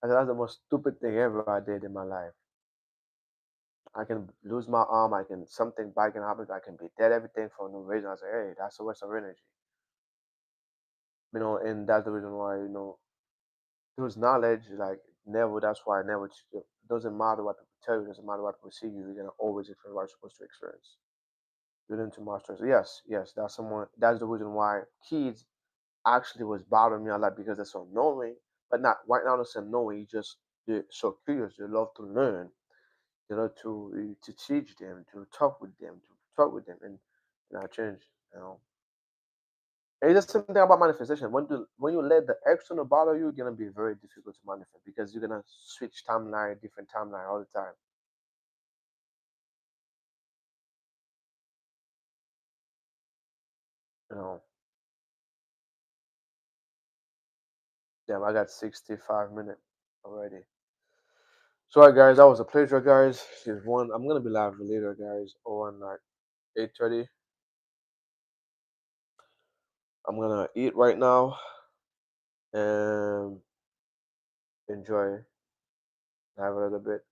I said that's the most stupid thing ever I did in my life. I can lose my arm. I can something bad can happen. I can be dead. Everything for no reason. I say, hey, that's a waste of energy. And that's the reason why those knowledge like never. That's why I never. It doesn't matter what people tell you. Doesn't matter what people see you. You're gonna always experience what you're supposed to experience. You learn to master it. Yes, yes. That's someone. That's the reason why kids actually was bothering me a lot because they're so knowing, but not right now. They're so knowing. They're so curious. They love to learn. They love to teach them, to talk with them, and Not change. You know. And it's the same thing about manifestation. When you let the external bother you, it's gonna be very difficult to manifest because you're gonna switch timeline, different timeline all the time. You know. Damn, I got 65 minutes already. So, alright, guys, that was a pleasure, guys. Here's one. I'm gonna be live later, guys, on like 8:30. I'm gonna eat right now and enjoy live a little bit.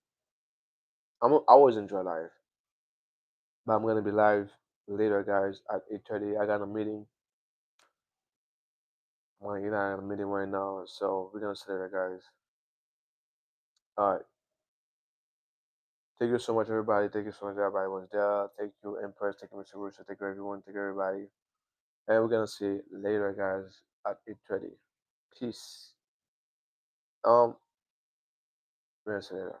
I always enjoy live, but I'm gonna be live later, guys, at 8:30. I got a meeting. I'm gonna get out of a meeting right now, so we're gonna see later, guys. All right. Thank you so much, everybody. Thank you so much, everybody was there. Thank you, Empress. Thank you, Mr. Russo. Thank you, everyone. Thank you, everybody. And we're gonna see later, guys, at 8:30. Peace. Um, we're gonna see later.